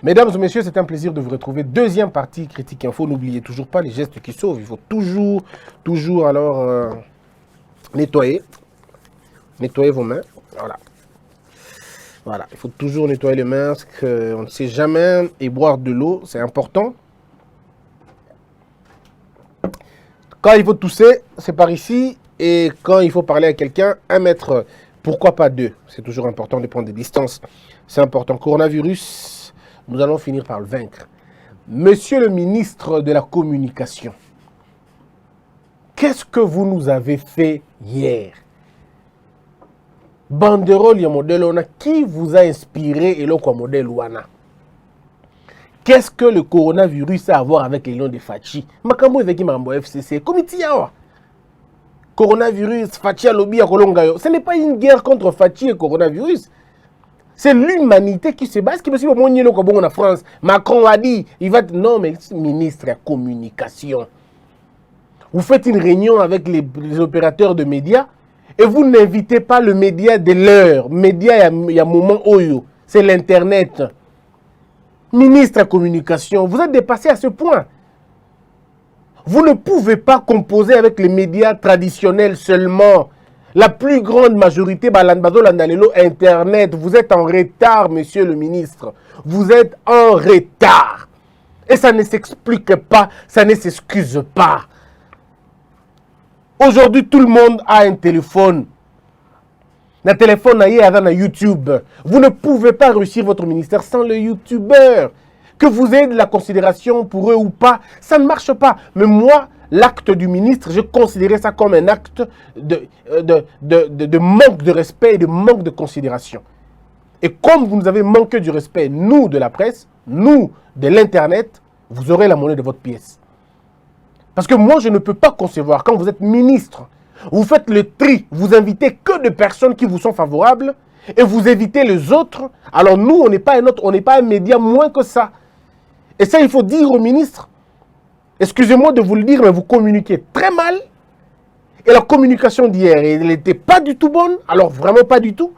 Mesdames et messieurs, c'est un plaisir de vous retrouver. Deuxième partie, Critique Info. N'oubliez toujours pas les gestes qui sauvent. Il faut toujours alors nettoyer vos mains. Voilà, il faut toujours nettoyer les mains, parce qu'on ne sait jamais, et boire de l'eau, c'est important. Quand il faut tousser, c'est par ici, et quand il faut parler à quelqu'un, 1 mètre, pourquoi pas 2? C'est toujours important de prendre des distances, c'est important. Coronavirus, nous allons finir par le vaincre. Monsieur le ministre de la Communication, qu'est-ce que vous nous avez fait hier? Banderole ya modèle wana, qui vous a inspiré et le quoi modèle wana? Qu'est-ce que le coronavirus a à voir avec les lions de Fachi? Makambo ezaki mambo FCC, comité yawa. Coronavirus, Fachi alobi ya kolonga. Ce n'est pas une guerre contre Fachi et coronavirus. C'est l'humanité qui se bat. Ce qui me dit en France, Macron a dit, il va être non mais ministre de la Communication. Vous faites une réunion avec les opérateurs de médias. Et vous n'invitez pas le média de l'heure. Média, il y a un moment oyo. C'est l'Internet. Ministre de la Communication, vous êtes dépassé à ce point. Vous ne pouvez pas composer avec les médias traditionnels seulement. La plus grande majorité, Internet. Vous êtes en retard, monsieur le ministre. Vous êtes en retard. Et ça ne s'explique pas, ça ne s'excuse pas. Aujourd'hui, tout le monde a un téléphone. Le téléphone a YouTube. Vous ne pouvez pas réussir votre ministère sans le YouTubeur. Que vous ayez de la considération pour eux ou pas, ça ne marche pas. Mais moi, l'acte du ministre, je considérais ça comme un acte de manque de respect et de manque de considération. Et comme vous nous avez manqué du respect, nous de la presse, nous de l'Internet, vous aurez la monnaie de votre pièce. Parce que moi, je ne peux pas concevoir, quand vous êtes ministre, vous faites le tri, vous invitez que des personnes qui vous sont favorables et vous évitez les autres. Alors nous, on n'est pas un média moins que ça. Et ça, il faut dire au ministre, excusez-moi de vous le dire, mais vous communiquez très mal. Et la communication d'hier, elle n'était pas du tout bonne, alors vraiment pas du tout.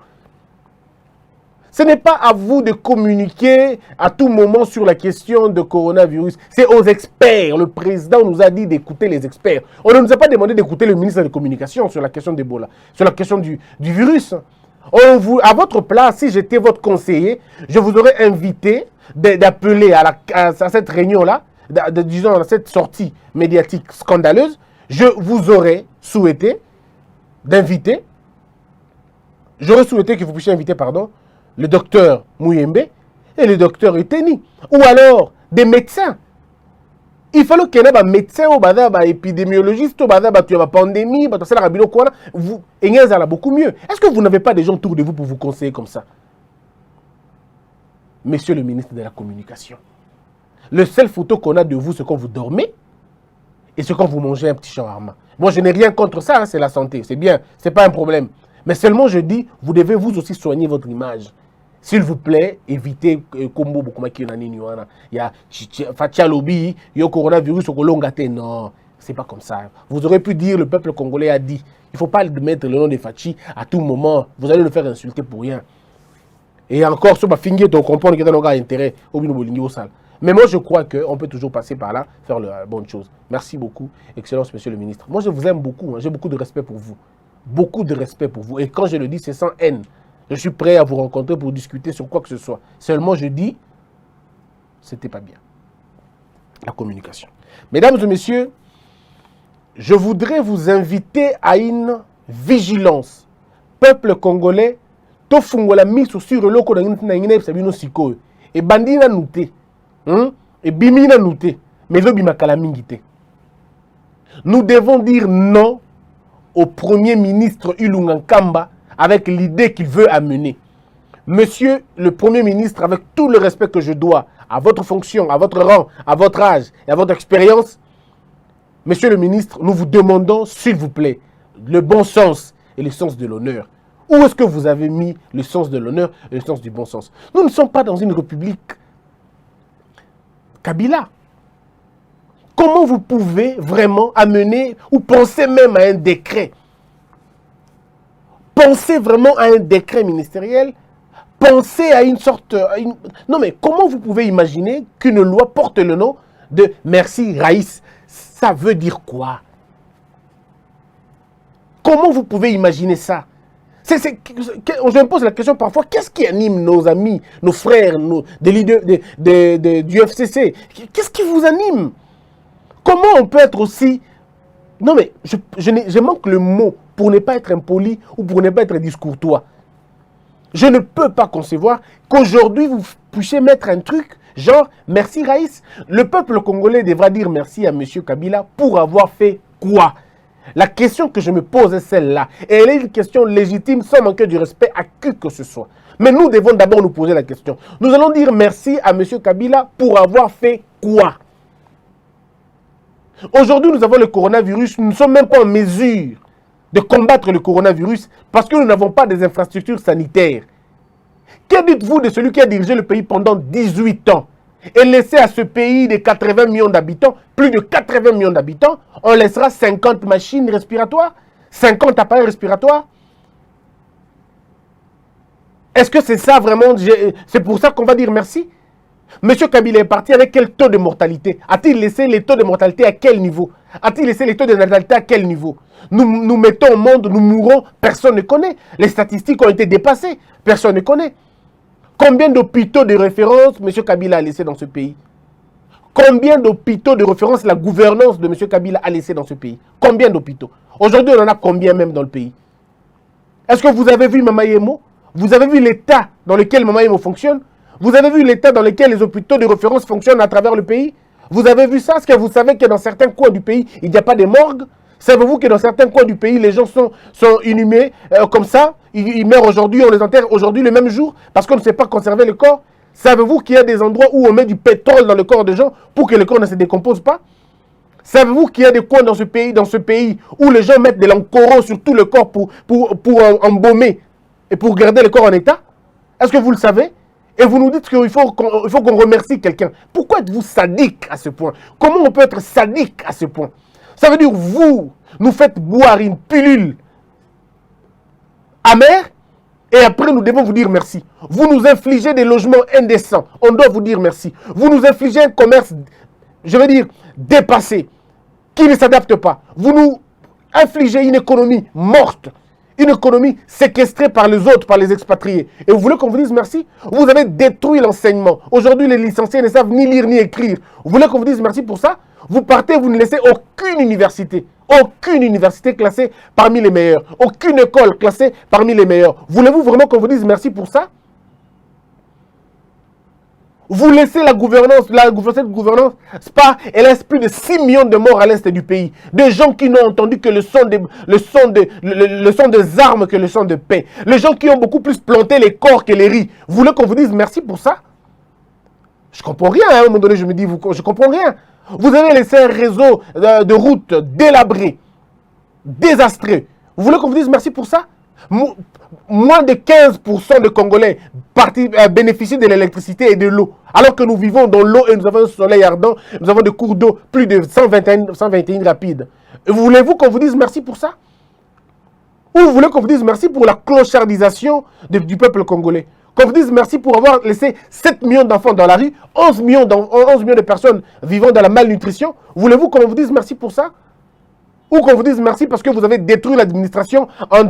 Ce n'est pas à vous de communiquer à tout moment sur la question de coronavirus. C'est aux experts. Le président nous a dit d'écouter les experts. On ne nous a pas demandé d'écouter le ministre de la Communication sur la question d'Ebola, sur la question du virus. À votre place, si j'étais votre conseiller, je vous aurais invité d'appeler à cette réunion-là, disons à cette sortie médiatique scandaleuse. Je vous aurais souhaité d'inviter, j'aurais souhaité que vous puissiez inviter, le docteur Mouyembe et le docteur Eteni. Ou alors des médecins. Il fallait qu'il y ait des médecins, des épidémiologistes, des pandémies, beaucoup mieux. Est-ce que vous n'avez pas des gens autour de vous pour vous conseiller comme ça? Monsieur le ministre de la Communication, le seul photo qu'on a de vous, c'est quand vous dormez et c'est quand vous mangez un petit shawarma. Moi, je n'ai rien contre ça, hein, c'est la santé, c'est bien, c'est pas un problème. Mais seulement, je dis, vous devez vous aussi soigner votre image. S'il vous plaît, évitez Kombo Bokumaki Nanini. Il y a Fatialobi, il y a coronavirus au Kolongate. Non, c'est pas comme ça. Vous aurez pu dire, le peuple congolais a dit. Il ne faut pas mettre le nom de Fachi à tout moment. Vous allez le faire insulter pour rien. Et encore, sur ma finger, on comprend qu'il y a un intérêt au sale. Mais moi, je crois qu'on peut toujours passer par là, faire la bonne chose. Merci beaucoup, Excellence, Monsieur le Ministre. Moi, je vous aime beaucoup. Hein. J'ai beaucoup de respect pour vous. Beaucoup de respect pour vous. Et quand je le dis, c'est sans haine. Je suis prêt à vous rencontrer pour discuter sur quoi que ce soit. Seulement, je dis, c'était pas bien. La communication. Mesdames et messieurs, je voudrais vous inviter à une vigilance. Peuple congolais, to fungola miso sur le ko na ngine sabino sikoyo. Et bandina nouté. Et bimina nouté. Mais zo bimakala mingité. Nous devons dire non au Premier ministre Ilunga Nkamba avec l'idée qu'il veut amener. Monsieur le Premier ministre, avec tout le respect que je dois à votre fonction, à votre rang, à votre âge et à votre expérience, Monsieur le ministre, nous vous demandons, s'il vous plaît, le bon sens et le sens de l'honneur. Où est-ce que vous avez mis le sens de l'honneur et le sens du bon sens? Nous ne sommes pas dans une république Kabila. Comment vous pouvez vraiment amener ou penser même à un décret? Pensez vraiment à un décret ministériel Pensez à une sorte... Non mais comment vous pouvez imaginer qu'une loi porte le nom de Merci Raïs? Ça veut dire quoi? Comment vous pouvez imaginer ça? Je me pose la question parfois, qu'est-ce qui anime nos amis, nos frères, des leaders du FCC? Qu'est-ce qui vous anime? Comment on peut être aussi... Non mais, je manque le mot pour ne pas être impoli ou pour ne pas être discourtois. Je ne peux pas concevoir qu'aujourd'hui vous puissiez mettre un truc genre merci Raïs. Le peuple congolais devra dire merci à M. Kabila pour avoir fait quoi? La question que je me pose est celle-là. Et elle est une question légitime sans manquer du respect à qui que ce soit. Mais nous devons d'abord nous poser la question. Nous allons dire merci à M. Kabila pour avoir fait quoi? Aujourd'hui, nous avons le coronavirus. Nous ne sommes même pas en mesure de combattre le coronavirus parce que nous n'avons pas des infrastructures sanitaires. Que dites-vous de celui qui a dirigé le pays pendant 18 ans et laissé à ce pays de 80 millions d'habitants, plus de 80 millions d'habitants, on laissera 50 machines respiratoires, 50 appareils respiratoires? Est-ce que c'est ça vraiment? C'est pour ça qu'on va dire merci? Monsieur Kabila est parti avec quel taux de mortalité? A-t-il laissé les taux de mortalité à quel niveau? A-t-il laissé les taux de natalité à quel niveau? Nous mettons au monde, nous mourons, personne ne connaît. Les statistiques ont été dépassées, personne ne connaît. Combien d'hôpitaux de référence M. Kabila a laissé dans ce pays? Combien d'hôpitaux de référence la gouvernance de M. Kabila a laissé dans ce pays? Combien d'hôpitaux? Aujourd'hui, on en a combien même dans le pays? Est-ce que vous avez vu Mama Yemo? Vous avez vu l'état dans lequel Mama Yemo fonctionne? Vous avez vu l'état dans lequel les hôpitaux de référence fonctionnent à travers le pays? Vous avez vu ça? Est-ce que vous savez que dans certains coins du pays, il n'y a pas de morgue? Savez-vous que dans certains coins du pays, les gens sont inhumés comme ça? Ils meurent aujourd'hui, on les enterre aujourd'hui le même jour parce qu'on ne sait pas conserver le corps? Savez-vous qu'il y a des endroits où on met du pétrole dans le corps des gens pour que le corps ne se décompose pas? Savez-vous qu'il y a des coins dans ce pays où les gens mettent de l'encoro sur tout le corps pour embaumer et pour garder le corps en état? Est-ce que vous le savez? Et vous nous dites qu'il faut qu'on remercie quelqu'un. Pourquoi êtes-vous sadique à ce point? Comment on peut être sadique à ce point? Ça veut dire vous nous faites boire une pilule amère et après nous devons vous dire merci. Vous nous infligez des logements indécents. On doit vous dire merci. Vous nous infligez un commerce, je veux dire, dépassé, qui ne s'adapte pas. Vous nous infligez une économie morte. Une économie séquestrée par les autres, par les expatriés. Et vous voulez qu'on vous dise merci? Vous avez détruit l'enseignement. Aujourd'hui, les licenciés ne savent ni lire ni écrire. Vous voulez qu'on vous dise merci pour ça? Vous partez, vous ne laissez aucune université classée parmi les meilleures. Aucune école classée parmi les meilleures. Voulez-vous vraiment qu'on vous dise merci pour ça? Vous laissez la gouvernance, cette gouvernance, SPA, elle laisse plus de 6 millions de morts à l'est du pays. Des gens qui n'ont entendu que le son des armes que le son de paix. Les gens qui ont beaucoup plus planté les corps que les riz. Vous voulez qu'on vous dise merci pour ça? Je comprends rien, à un moment donné, je me dis, je comprends rien. Vous avez laissé un réseau de routes délabré, désastreux. Vous voulez qu'on vous dise merci pour ça? Moins de 15% de Congolais bénéficient de l'électricité et de l'eau. Alors que nous vivons dans l'eau et nous avons un soleil ardent, nous avons des cours d'eau plus de 121 rapides. Voulez-vous qu'on vous dise merci pour ça? Ou vous voulez qu'on vous dise merci pour la clochardisation du peuple congolais? Qu'on vous dise merci pour avoir laissé 7 millions d'enfants dans la rue, 11 millions de personnes vivant dans la malnutrition? Voulez-vous qu'on vous dise merci pour ça? Ou qu'on vous dise merci parce que vous avez détruit l'administration en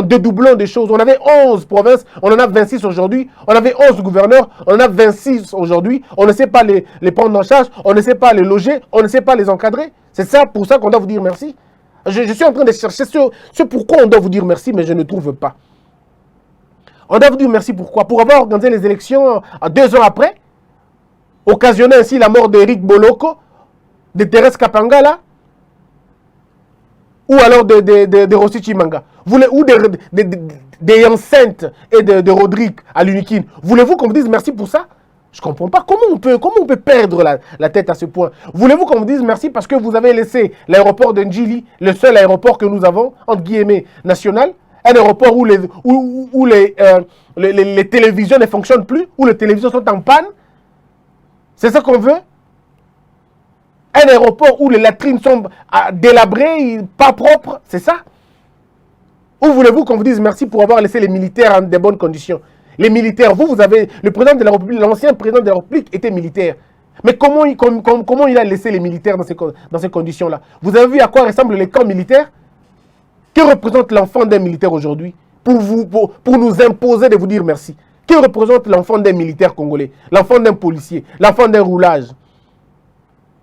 dédoublant des choses. On avait 11 provinces, on en a 26 aujourd'hui. On avait 11 gouverneurs, on en a 26 aujourd'hui. On ne sait pas les prendre en charge, on ne sait pas les loger, on ne sait pas les encadrer. C'est ça pour ça qu'on doit vous dire merci. Je suis en train de chercher ce pourquoi on doit vous dire merci, mais je ne trouve pas. On doit vous dire merci pourquoi? Pour avoir organisé les élections 2 ans après, occasionner ainsi la mort d'Éric Boloko, de Thérèse Kapangala, ou alors de Rossi Chimanga, ou des enceintes et de Rodrigue à l'Unikin. Voulez-vous qu'on vous dise merci pour ça? Je ne comprends pas. Comment on peut perdre la tête à ce point? Voulez-vous qu'on vous dise merci parce que vous avez laissé l'aéroport de Ndjili, le seul aéroport que nous avons, entre guillemets, national, un aéroport où les télévisions ne fonctionnent plus, où les télévisions sont en panne? C'est ça qu'on veut? Un aéroport où les latrines sont délabrées, pas propres, c'est ça? Ou voulez-vous qu'on vous dise merci pour avoir laissé les militaires en de bonnes conditions? Les militaires, vous avez... Le président de la République, l'ancien président de la République était militaire. Mais comment il a laissé les militaires dans ces conditions-là? Vous avez vu à quoi ressemblent les camps militaires? Que représente l'enfant d'un militaire aujourd'hui pour nous imposer de vous dire merci? Que représente l'enfant d'un militaire congolais? L'enfant d'un policier? L'enfant d'un roulage?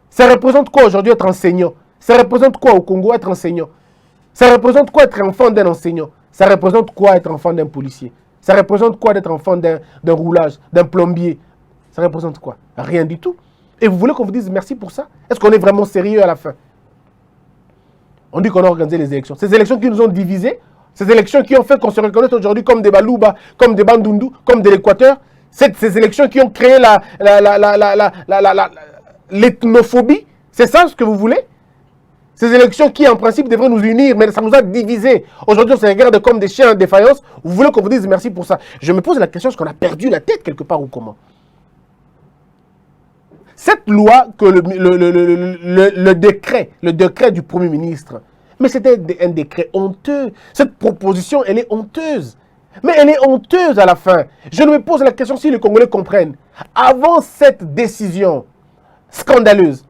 Ça représente quoi aujourd'hui être enseignant? Ça représente quoi au Congo être enseignant? Ça représente quoi être enfant d'un enseignant? Ça représente quoi être enfant d'un policier? Ça représente quoi d'être enfant d'un roulage, d'un plombier? Ça représente quoi? Rien du tout. Et vous voulez qu'on vous dise merci pour ça? Est-ce qu'on est vraiment sérieux à la fin? On dit qu'on a organisé les élections. Ces élections qui nous ont divisés, ces élections qui ont fait qu'on se reconnaisse aujourd'hui comme des Balouba, comme des Bandundu, comme de l'Équateur, ces élections qui ont créé l'ethnophobie, c'est ça ce que vous voulez? Ces élections qui en principe devraient nous unir, mais ça nous a divisés. Aujourd'hui on se regarde comme des chiens en défaillance. Vous voulez qu'on vous dise merci pour ça? Je me pose la question, est-ce qu'on a perdu la tête quelque part ou comment? Cette loi, que le décret du Premier ministre, mais c'était un décret honteux. Cette proposition, elle est honteuse. Mais elle est honteuse à la fin. Je me pose la question si les Congolais comprennent. Avant cette décision scandaleuse,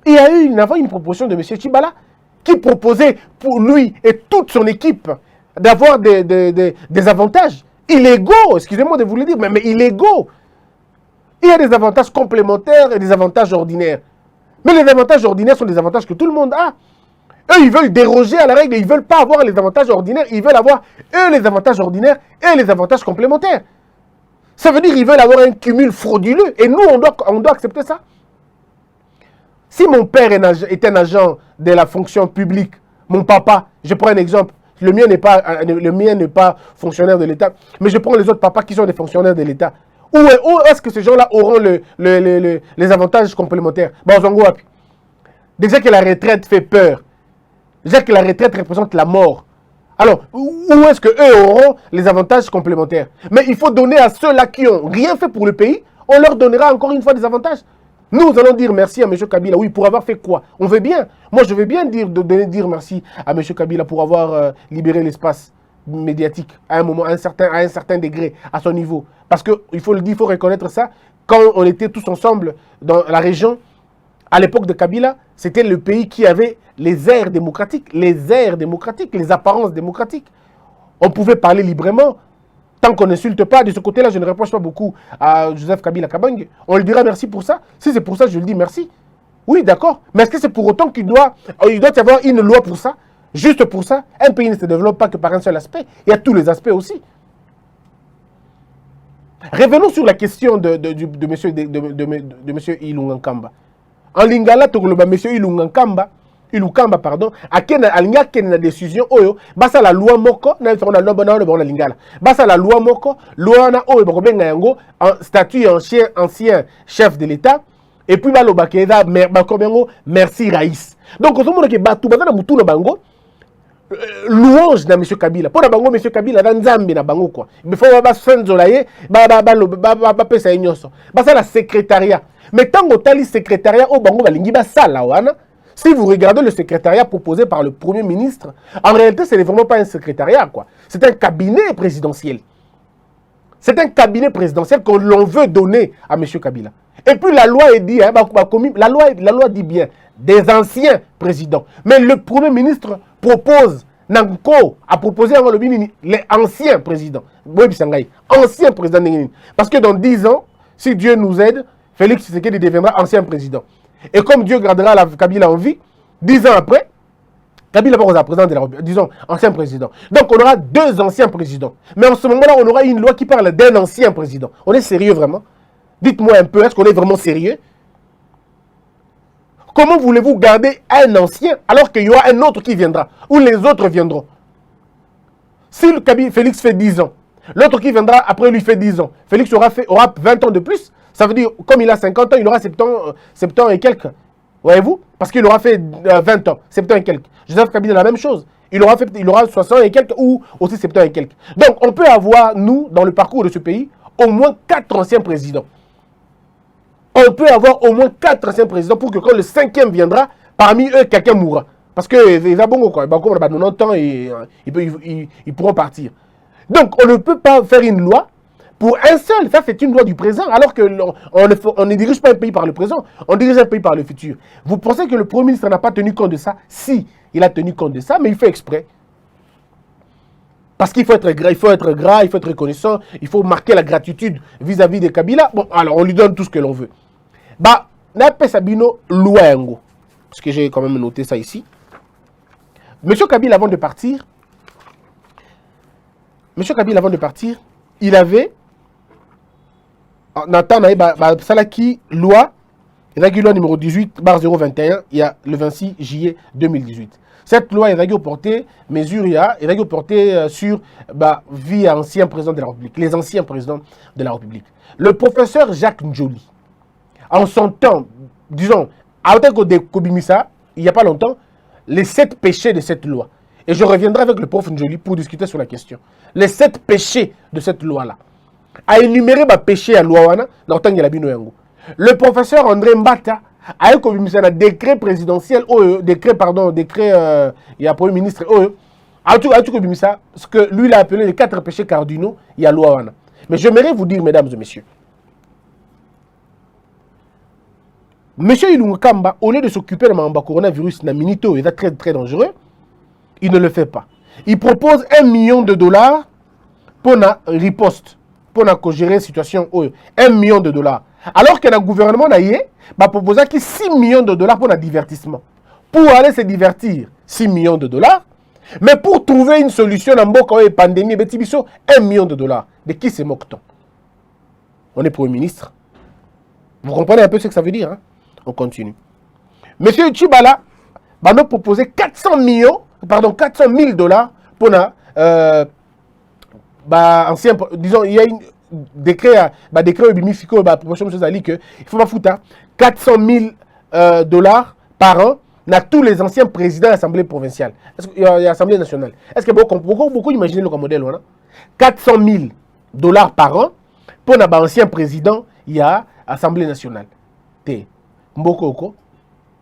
il y a eu avant une proposition de M. Tshibala qui proposait pour lui et toute son équipe d'avoir des avantages illégaux, excusez-moi de vous le dire, mais illégaux. Il y a des avantages complémentaires et des avantages ordinaires. Mais les avantages ordinaires sont des avantages que tout le monde a. Eux, ils veulent déroger à la règle, ils ne veulent pas avoir les avantages ordinaires, ils veulent avoir, eux, les avantages ordinaires et les avantages complémentaires. Ça veut dire qu'ils veulent avoir un cumul frauduleux. Et nous, on doit accepter ça. Si mon père est un agent de la fonction publique, mon papa, je prends un exemple, le mien n'est pas fonctionnaire de l'État, mais je prends les autres papas qui sont des fonctionnaires de l'État. Où est-ce que ces gens-là auront les avantages complémentaires? Déjà que la retraite fait peur. Déjà que la retraite représente la mort. Alors, où est-ce qu'eux auront les avantages complémentaires? Mais il faut donner à ceux-là qui n'ont rien fait pour le pays, on leur donnera encore une fois des avantages. Nous allons dire merci à M. Kabila. Oui, pour avoir fait quoi? On veut bien. Moi, je veux bien dire merci à M. Kabila pour avoir libéré l'espace médiatique à un moment, à un certain degré, à son niveau. Parce qu'il faut le dire, il faut reconnaître ça. Quand on était tous ensemble dans la région, à l'époque de Kabila, c'était le pays qui avait les airs démocratiques, les apparences démocratiques. On pouvait parler librement. Tant qu'on n'insulte pas, de ce côté-là, je ne reproche pas beaucoup à Joseph Kabila Kabange. On lui dira merci pour ça. Si c'est pour ça, je lui dis merci. Oui, d'accord. Mais est-ce que c'est pour autant qu'il doit y avoir une loi pour ça? Juste pour ça? Un pays ne se développe pas que par un seul aspect. Il y a tous les aspects aussi. Revenons sur la question de M. Ilunga Nkamba. En Lingala, M. Ilukamba, pardon, alinga kena décision oyo basa la loi moko na fona lobo na lobo na lingala basa la loi moko loi na oyo bakobenga yango en statut ancien chef de l'État et puis baloba keza bakobengo merci Raïs. Donc au moment que batu bazana mutu na bango louange na M. Kabila. Pour na bango M. Kabila na nzambe na bango quoi. Il faut ba senzola ye ba pesa nyoso. Basa la secrétariat. Mais tant que tali secrétariat au bango balingi ba sala wana. Si vous regardez le secrétariat proposé par le Premier ministre, en réalité, ce n'est vraiment pas un secrétariat, quoi. C'est un cabinet présidentiel. C'est un cabinet présidentiel que l'on veut donner à M. Kabila. Et puis la loi est dit, hein, la loi dit bien, des anciens présidents. Mais le Premier ministre propose, Nanko a proposé les anciens présidents. Anciens présidents. Parce que dans 10 ans, si Dieu nous aide, Félix Tshisekedi deviendra ancien président. Et comme Dieu gardera la Kabila en vie, 10 ans après, Kabila va être président de la République, disons, ancien président. Donc on aura 2 anciens présidents. Mais en ce moment-là, on aura une loi qui parle d'un ancien président. On est sérieux vraiment? Dites-moi un peu, est-ce qu'on est vraiment sérieux? Comment voulez-vous garder un ancien alors qu'il y aura un autre qui viendra? Ou les autres viendront? Si le Félix fait 10 ans, l'autre qui viendra après lui fait 10 ans, Félix aura 20 ans de plus. Ça veut dire, comme il a 50 ans, il aura 70 ans et quelques. Voyez-vous? Parce qu'il aura fait 20 ans, 70 ans et quelques. Joseph Kabila, la même chose. Il aura 60 et quelques ou aussi 70 et quelques. Donc, on peut avoir, nous, dans le parcours de ce pays, au moins 4 anciens présidents. On peut avoir au moins 4 anciens présidents pour que quand le 5e viendra, parmi eux, quelqu'un mourra. Parce que, quoi, comme on a 90 ans, ils pourront partir. Donc, on ne peut pas faire une loi Pour un seul, ça c'est une loi du présent, alors que on ne dirige pas un pays par le présent, on dirige un pays par le futur. Vous pensez que le Premier ministre n'a pas tenu compte de ça? Si, il a tenu compte de ça, mais il fait exprès. Parce qu'il faut être gras, il faut être reconnaissant, il faut marquer la gratitude vis-à-vis de Kabila. Bon, alors on lui donne tout ce que l'on veut. Bah, Nape Sabino Louengo, parce que j'ai quand même noté ça ici. Monsieur Kabila, avant de partir, il avait Nathan Salaki loi numéro 18/021, il y a le 26 juillet 2018. Cette loi est portée mesure est portée sur vie ancien président de la République, les anciens présidents de la République. Le professeur Jacques Njoli, en son temps, disons, à Kobimisa, il n'y a pas longtemps, les 7 péchés de cette loi. Et je reviendrai avec le prof Njoli pour discuter sur la question. Les 7 péchés de cette loi-là. A énuméré les péchés à loi dans le temps de la Binoyango. Le professeur André Mbata a écrit un décret présidentiel, décret, il y a Premier ministre, ce que lui il a appelé les 4 péchés cardinaux, il y a loi. Mais j'aimerais vous dire, mesdames et messieurs, Monsieur Ilunga Kamba, au lieu de s'occuper de coronavirus, il est très très dangereux, il ne le fait pas. Il propose $1 million pour la riposte, pour gérer la situation. $1 million. Alors que le gouvernement a proposé $6 millions pour le divertissement. Pour aller se divertir, $6 millions. Mais pour trouver une solution dans la pandémie, $1 million. De qui se moque-t-on? On est Premier ministre. Vous comprenez un peu ce que ça veut dire, hein? On continue. Monsieur Chibala va nous proposer $400 000 pour ancien, disons, il y a une décret au Bimifico, proposition de Zali, que il faut pas foutre $400 000 par an dans tous les anciens présidents de l'Assemblée provinciale, l'Assemblée nationale. Est-ce que beaucoup imaginez le modèle, hein? $400 000 par an pour les anciens présidents, il y a l'Assemblée nationale. Mboko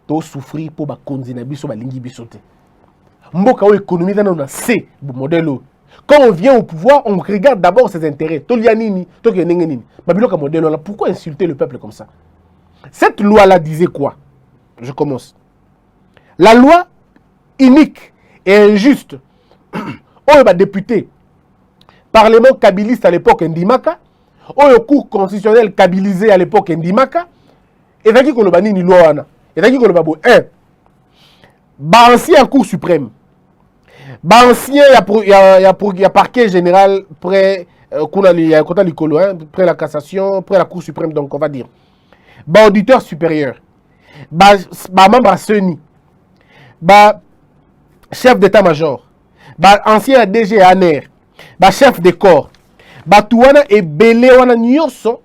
to souffrir pour bakonzi na biso balingi biso te. Mboka o économie dans na C modèle. Quand on vient au pouvoir, on regarde d'abord ses intérêts. To lianini, to kenengenini. Babiloka modèle là, pourquoi insulter le peuple comme ça? Cette loi là disait quoi? Je commence. La loi inique et injuste au député parlement kabiliste à l'époque Ndimaka, au cour constitutionnel kabilisé à l'époque Ndimaka. Et là, qui est ni loi et là, qui est ancien cour suprême, ancien il y a parquet général près près la cassation, près la cour suprême, donc on va dire auditeur supérieur, membre à CENI, chef d'état-major, ancien DG ANER, chef de corps, Touana et Belé wana nyonso.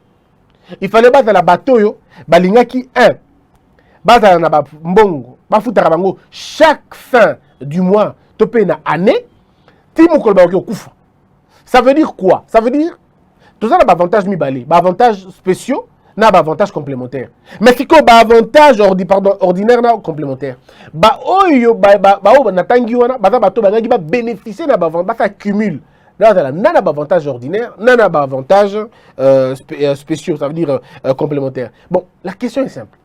Il fallait battre la bateau, balingaki 1. Battre na mbongo, bafuta bango chaque fin du mois, topé na année, timu kolba okufa. Ça veut dire quoi? Ça veut dire tout ça na avantage mibale, avantages spéciaux, na avantages complémentaires. Mais si ko avantage ordinaire na complémentaire. Oyo na tangi wana, bato bangi ba bénéficier na avantage accumule. Nana avantage ordinaire, nana avantage spéciaux, ça veut dire complémentaire. Bon, la question est simple.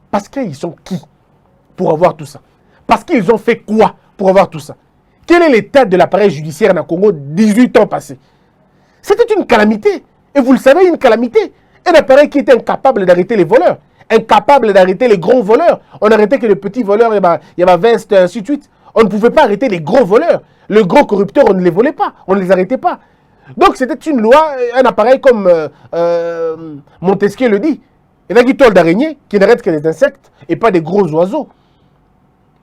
Parce qu'ils sont qui pour avoir tout ça? Parce qu'ils ont fait quoi pour avoir tout ça? Quel est l'état de l'appareil judiciaire dans le Congo 18 ans passés? C'était une calamité. Et vous le savez, une calamité. Un appareil qui était incapable d'arrêter les voleurs, incapable d'arrêter les gros voleurs. On arrêtait que les petits voleurs, il y avait Vest, ainsi de suite. On ne pouvait pas arrêter les gros voleurs. Les gros corrupteurs, on ne les volait pas. On ne les arrêtait pas. Donc, c'était une loi, un appareil comme Montesquieu le dit. Il y a qui tôle d'araignée qui n'arrête que les insectes et pas des gros oiseaux.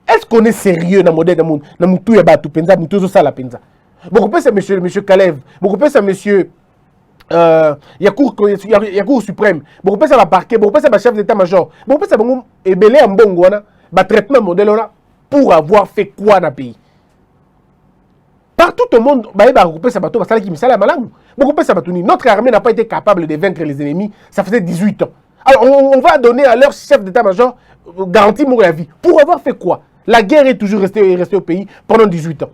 Est-ce qu'on est sérieux dans le modèle de monde? Dans le tout, il y a tout penza, tout ça la penza. Beaucoup plus, c'est monsieur Kalev. Beaucoup plus, c'est monsieur. Il y a cour suprême. Beaucoup plus, c'est la parquet. Beaucoup plus, c'est le chef d'état-major. Beaucoup plus, c'est le Ebele Mbongwana. Traitement modèle là. Pour avoir fait quoi dans le pays? Partout au monde, notre armée n'a pas été capable de vaincre les ennemis, ça faisait 18 ans. Alors on va donner à leur chef d'état-major garantie pour la vie. Pour avoir fait quoi? La guerre est toujours restée au pays pendant 18 ans.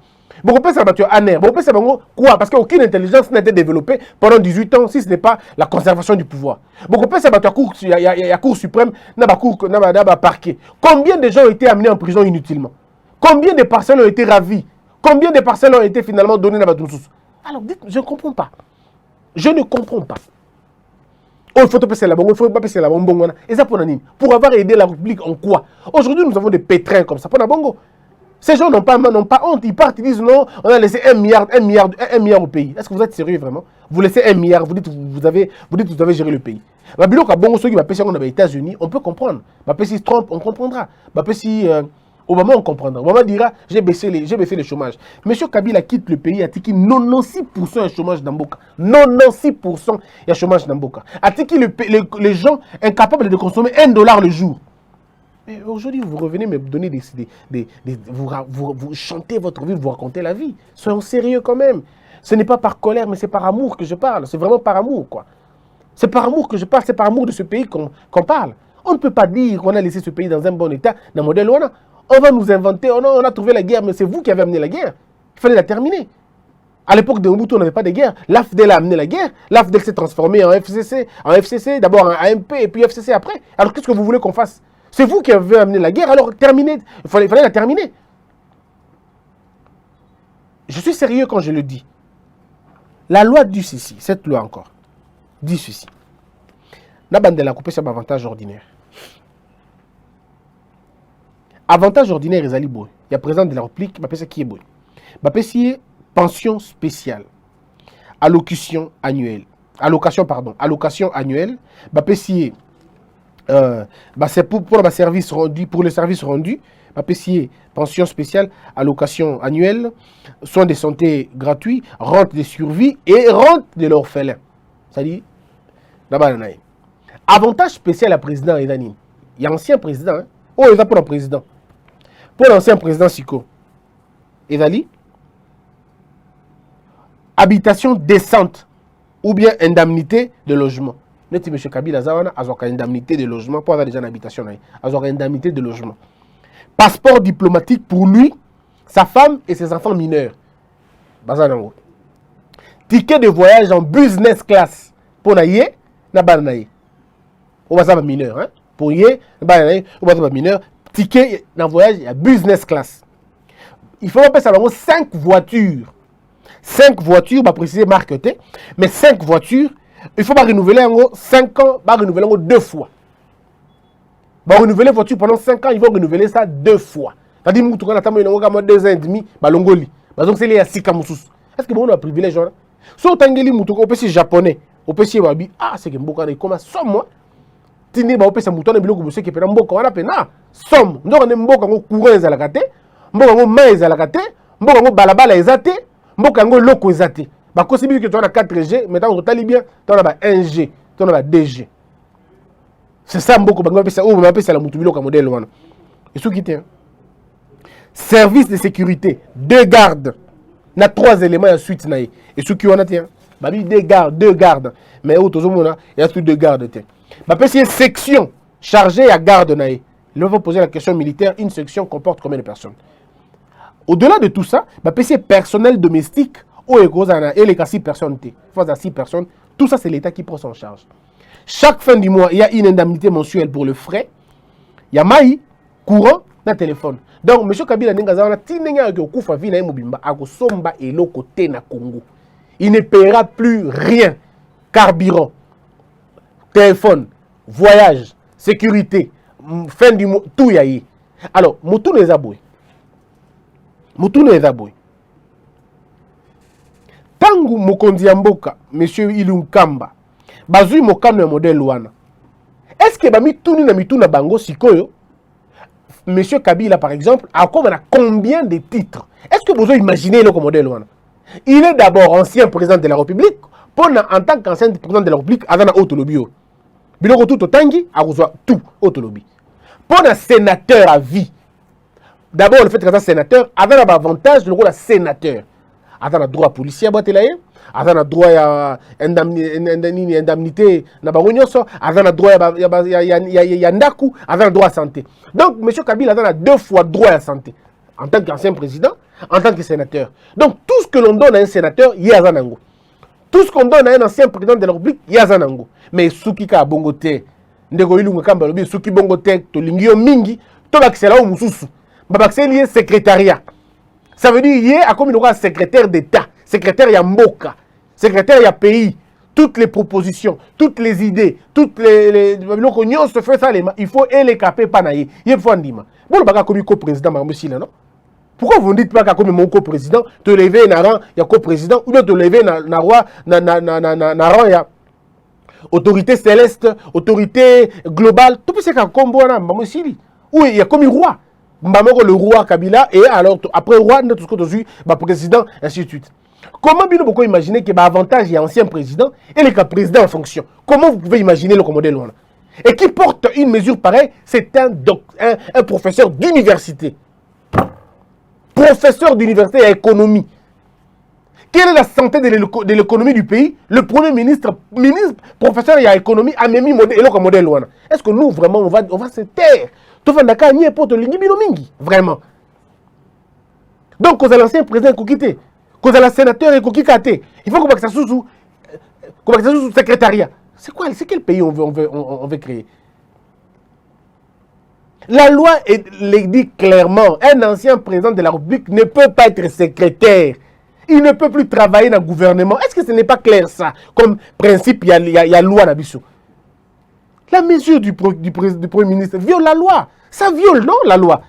Beaucoup de ça battu en air. Beaucoup de ça quoi? Parce qu'aucune intelligence n'a été développée pendant 18 ans si ce n'est pas la conservation du pouvoir. Beaucoup de ça battu à Cour suprême, n'a pas parquet. Combien de gens ont été amenés en prison inutilement? Combien de parcelles ont été ravies? Combien de parcelles ont été finalement données dans la Alors dites, je ne comprends pas. Je ne comprends pas. Oh, il faut te passer la bonne, il faut pas passer la bonne. Et ça pour avoir aidé la République en quoi? Aujourd'hui, nous avons des pétrins comme ça. Pour la bongo. Ces gens n'ont pas honte. Ils partent, ils disent non, on a laissé 1 milliard au pays. Est-ce que vous êtes sérieux vraiment? Vous laissez 1 milliard, vous dites vous avez géré le pays. Ma bilo ka bongo ceux qui va pêcher aux États-Unis, on peut comprendre. Ma si Trump, on comprendra. Ma si Obama, on comprendra. Obama dira j'ai baissé le chômage. Monsieur Kabila quitte le pays, a tiki 96% de chômage dans Mboka. 96% de chômage dans Mboka. A tiki les gens incapables de consommer $1 le jour. Mais aujourd'hui, vous revenez me donner vous chantez votre vie, vous racontez la vie. Soyons sérieux quand même. Ce n'est pas par colère, mais c'est par amour que je parle. C'est vraiment par amour, quoi. C'est par amour que je parle, c'est par amour de ce pays qu'on parle. On ne peut pas dire qu'on a laissé ce pays dans un bon état, dans le modèle où on va nous inventer, on a trouvé la guerre, mais c'est vous qui avez amené la guerre. Il fallait la terminer. À l'époque de Mobutu, on n'avait pas de guerre. L'AFDEL a amené la guerre. L'AFDEL s'est transformé en FCC, d'abord en AMP et puis FCC après. Alors qu'est-ce que vous voulez qu'on fasse? C'est vous qui avez amené la guerre, alors terminez. Il fallait la terminer. Je suis sérieux quand je le dis. La loi dit ceci, cette loi encore, dit ceci. Nabandela coupé sur avantage ordinaire. Avantage ordinaire, ils allaient beau. Il y a président de la République, il y qui est beau. Il y a pension spéciale, allocation annuelle, allocation annuelle, c'est pour le service rendu, pension spéciale, allocation annuelle, soins de santé gratuits, rente de survie et rente de l'orphelin. C'est-à-dire, avantage spécial à président Edani. Il y a ancien président, hein? Oh, il y a pour un président. Pour l'ancien président Siko. Edali, habitation décente ou bien indemnité de logement. M. Kabila Zawana a une indemnité de logement pour avoir déjà une habitation. A une indemnité de logement. Passeport diplomatique pour lui, sa femme et ses enfants mineurs. Bazanango. Ticket de voyage en business class. Pour naïe, na banaïe. On va ça mineur. Hein? Pour yé, banaïe, on va ça mineur. Ticket de voyage en business class. Il faut appeler ça 5 voitures. 5 voitures, va préciser marque T, mais 5 voitures, il faut pas renouveler en 5 ans, va renouveler en 2 fois. Va renouveler la voiture pendant 5 ans, ils vont renouveler ça 2 fois. C'est-à-dire que nous avons 2 ans et demi, Balongoli. Donc c'est les Asika Moussous. Est-ce que nous avons un privilège? Si on a un PC japonais, au PC Wabi, c'est que Mboka est comme ça, moi. Tini ba opesa mutone biloko bose ke pena mboka wana pena somme ndoko ne mboka ngo courant ezalaka te mboka ngo mai ezalaka te mboka ngo balabala ezate mboka ngo loko ezate ba kosi bi ke tu as 4G maintenant on tali bien tu as 1G tu as 2G c'est ça mboka ba ngopesa o ba pesa la mutu biloko modèle wana et sous quitter service de sécurité 2 gardes na 3 éléments ensuite naï et sous qui wana tient ba bi 2 gardes mais au tozomona il y a tout 2 gardes tient. Ma petite section chargée à garde naïe. Là, on va poser la question militaire. Une section comporte combien de personnes? Au-delà de tout ça, ma petite personnel domestique, et les 6 personnes, 6 personnes, tout ça, c'est l'État qui prend en charge. Chaque fin du mois, il y a une indemnité mensuelle pour le frais. Il y a maï, courant, na téléphone. Donc, M. Kabila Nengazawana, Tinenga Kufa Vina Mobimba, Akosomba et l'Okoté na Congo. Il ne paiera plus rien. Carburant. Téléphone, voyage, sécurité, fin du mois, tout y a eu. Alors, Moutou les aboués. Tangu Mokondi Mboka, monsieur Ilunkamba, Bazui Mokano et modèle Luana. Est-ce que Bami Touni na Mituna Bango Sikoyo, monsieur Kabila par exemple, a combien de titres? Est-ce que vous imaginez le modèle Luana? Il est d'abord ancien président de la République, en tant qu'ancien président de la République, Adana Otolobio. Biloko tout tangi a reçoit tout autolobby. Pour un sénateur à vie. D'abord le fait que un sénateur avait l'avantage de le sénateur. A un droit policier à Batelaye, a un droit à indemnité na bangonyoso, a un droit à ndaku, a un droit à santé. Donc M. Kabila a 2 fois droit à santé en tant qu'ancien président en tant que sénateur. Donc, tout ce que l'on donne à un sénateur, il y a Zanango. Tout ce qu'on donne à un ancien président de la République, il y a Zanango. Mais Souki ka bongote, ndeko ilunga kamba lobi, Souki bongote, to lingio mingi, to bakisela ou mususu. Babakisela lié secrétariat. Ça veut dire, il y a comme il aura secrétaire d'État, secrétaire Yamboka, secrétaire ya pays. Toutes les propositions, toutes les idées, toutes les l'union se fait ça, il faut les caper panaye. Il faut en dire. Bon, le baga comme co-président, non? Pourquoi vous ne dites pas qu'à comme mon co-président, te lever na rang, il y a co-président, ou bien te lever na roi, na rang, il y a autorité céleste, autorité globale, tout ce qu'à comme bon, oui, il y a comme roi. Le roi Kabila, et alors, après roi, tout ce que tu as président, ainsi de suite. Comment bien vous imaginer que l'avantage est ancien président et le président en fonction? Comment vous pouvez imaginer le commandant loin? Et qui porte une mesure pareille, c'est un professeur d'université. Professeur d'université et économie. Quelle est la santé de l'économie du pays? Le premier ministre, professeur et économie, a même mis le modèle loin. Est-ce que nous, vraiment, on va se taire? Vraiment. Donc, vous avez l'ancien président qui quitte. Vous avez le sénateur qui quitte. Il faut que ça soit sous secrétariat. C'est quel pays on veut créer? La loi le dit clairement, un ancien président de la République ne peut pas être secrétaire. Il ne peut plus travailler dans le gouvernement. Est-ce que ce n'est pas clair ça? Comme principe, il y a loi Nabiso. La mesure du Premier ministre viole la loi. Ça viole, non, la loi.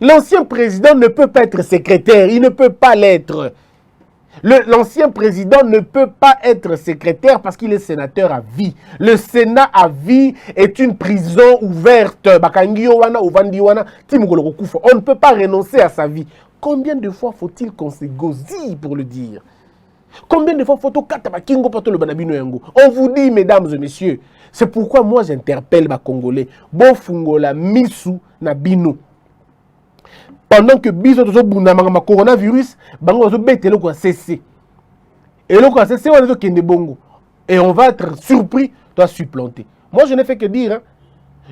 L'ancien président ne peut pas être secrétaire. Il ne peut pas l'être. L'ancien président ne peut pas être secrétaire parce qu'il est sénateur à vie. Le Sénat à vie est une prison ouverte. On ne peut pas renoncer à sa vie. Combien de fois faut-il qu'on se gosille pour le dire? Combien de fois faut-il on vous dit, mesdames et messieurs, c'est pourquoi moi j'interpelle les Congolais. Bofungola misu na bino. Pendant que biso tozo bundama ma coronavirus, bango zo betelo ko cesser. Et le ko cesser on zo kende bongo. Et on va être surpris, doit supplanter. Moi je ne fais que dire, hein,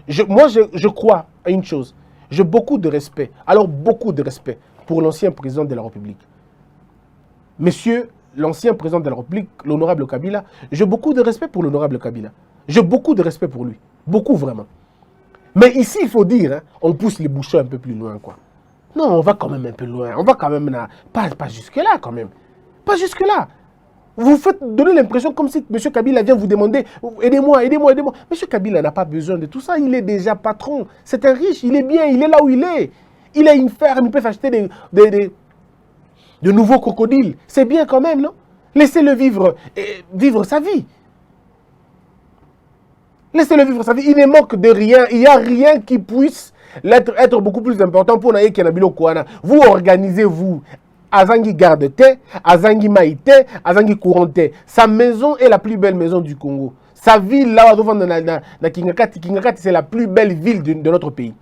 je crois à une chose. J'ai beaucoup de respect. Alors beaucoup de respect pour l'ancien président de la République. Monsieur l'ancien président de la République, l'honorable Kabila, j'ai beaucoup de respect pour l'honorable Kabila. J'ai beaucoup de respect pour lui. Beaucoup vraiment. Mais ici, il faut dire, hein, on pousse les bouchons un peu plus loin, quoi. Non, on va quand même un peu loin. On va quand même... Pas jusque-là, quand même. Pas jusque-là. Vous faites donner l'impression comme si M. Kabila vient vous demander « Aidez-moi, aidez-moi, aidez-moi ». M. Kabila n'a pas besoin de tout ça. Il est déjà patron. C'est un riche. Il est bien. Il est là où il est. Il a une ferme. Il peut acheter de nouveaux crocodiles. C'est bien quand même, non? Laissez-le vivre sa vie. Laissez-le vivre sa vie. Il ne manque de rien. Il n'y a rien qui puisse être beaucoup plus important pour Naye Kenabilo Kouana. Vous organisez-vous. Azangi garde-té, Azangi maïté, Azangi couranté. Sa maison est la plus belle maison du Congo. Sa ville, là, na Kingakati, c'est la plus belle ville de notre pays.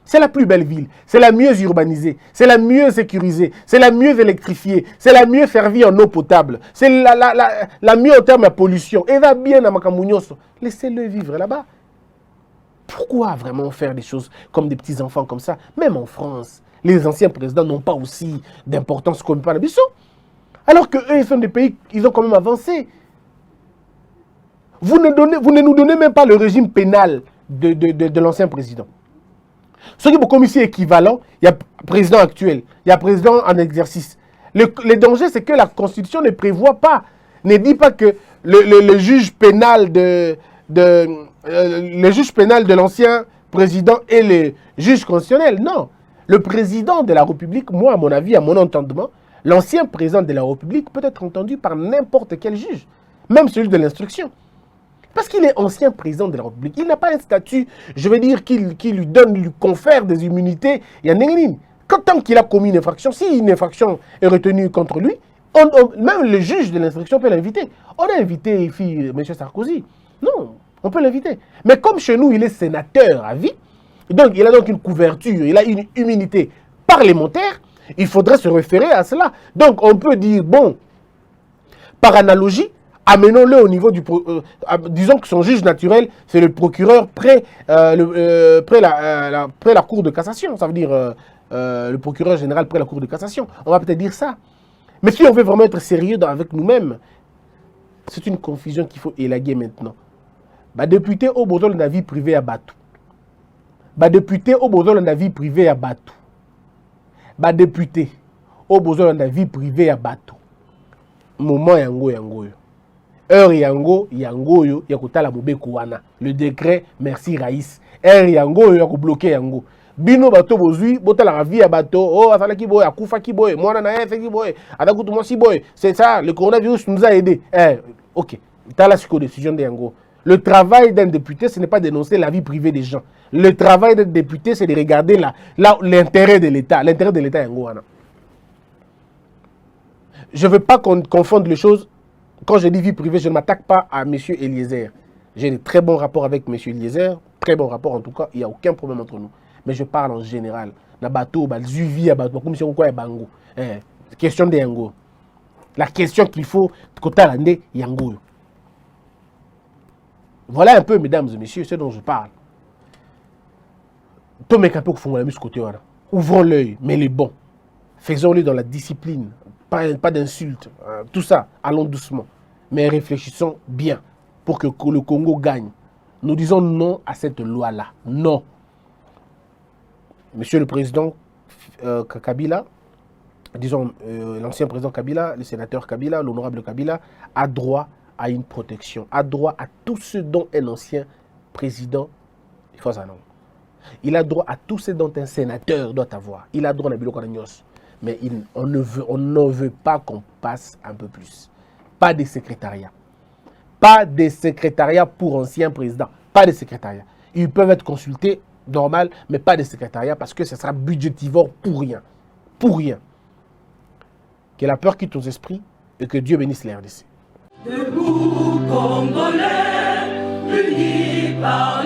C'est la plus belle ville. C'est la mieux urbanisée. C'est la mieux sécurisée. C'est la mieux électrifiée. C'est la mieux servie en eau potable. C'est la mieux en termes de pollution. Et va bien à Makamounioso. Laissez-le vivre là-bas. Pourquoi vraiment faire des choses comme des petits-enfants comme ça? Même en France, les anciens présidents n'ont pas aussi d'importance comme par Bissau. Alors qu'eux, ils sont des pays, ils ont quand même avancé. Vous ne nous donnez même pas le régime pénal de l'ancien président. Ce qui est beaucoup ici équivalent, il y a président actuel, il y a président en exercice. Le danger, c'est que la Constitution ne prévoit pas, ne dit pas que le juge pénal le juge pénal de l'ancien président et le juge constitutionnel. Non. Le président de la République, moi, à mon avis, à mon entendement, l'ancien président de la République peut être entendu par n'importe quel juge, même celui de l'instruction. Parce qu'il est ancien président de la République. Il n'a pas un statut, je veux dire, qui lui confère des immunités. Il y a une tant qu'il a commis une infraction, si une infraction est retenue contre lui, même le juge de l'instruction peut l'inviter. On a invité M. Sarkozy. Non, on peut l'inviter. Mais comme chez nous, il est sénateur à vie, donc il a donc une couverture, il a une immunité parlementaire, il faudrait se référer à cela. Donc on peut dire, bon, par analogie, amenons-le au niveau du... disons que son juge naturel, c'est le procureur près la cour de cassation, ça veut dire le procureur général près la Cour de cassation. On va peut-être dire ça. Mais si on veut vraiment être sérieux avec nous-mêmes, c'est une confusion qu'il faut élaguer maintenant. Bah, député au besoin de la vie privée à Batou. Bah, député au besoin de la vie privée à Batou. Bah, député au besoin de la vie privée à Batou. Moment yango yango. Heure yango yango yo yakutala mobeko wana. Le décret merci Raïs. Heure yango yo yakubloquer yango. Bino bato bozui botala la vie à bato. Oh asala ki boy akufa ki boy mwana na yese ki boy adakutu moi si boy. C'est ça, le coronavirus nous a aidé. OK. T'as la décision de yango. Le travail d'un député, ce n'est pas dénoncer la vie privée des gens. Le travail d'un député, c'est de regarder l'intérêt de l'État. L'intérêt de l'État yango wana. Je ne veux pas qu'on confonde les choses. Quand je dis vie privée, je ne m'attaque pas à M. Eliezer. J'ai de très bons rapports avec M. Eliezer. Très bons rapports, en tout cas, il n'y a aucun problème entre nous. Mais je parle en général. Question de Yango. La question qu'il faut, Yango. Voilà un peu, mesdames et messieurs, ce dont je parle. Ouvrons l'œil, mais les bons. Faisons-le dans la discipline. Pas d'insultes, tout ça, allons doucement. Mais réfléchissons bien pour que le Congo gagne. Nous disons non à cette loi-là. Non. Monsieur le président Kabila, disons l'ancien président Kabila, le sénateur Kabila, l'honorable Kabila, a droit à une protection, a droit à tout ce dont un ancien président, il faut ça non. Il a droit à tout ce dont un sénateur doit avoir. Il a droit à Biloko Nagnos. Mais on ne veut pas qu'on passe un peu plus. Pas de secrétariat. Pas de secrétariat pour anciens présidents. Pas de secrétariat. Ils peuvent être consultés, normal, mais pas de secrétariat parce que ce sera budgétivore pour rien. Pour rien. Que la peur quitte nos esprits et que Dieu bénisse les RDC. Debout, Congolais, unis par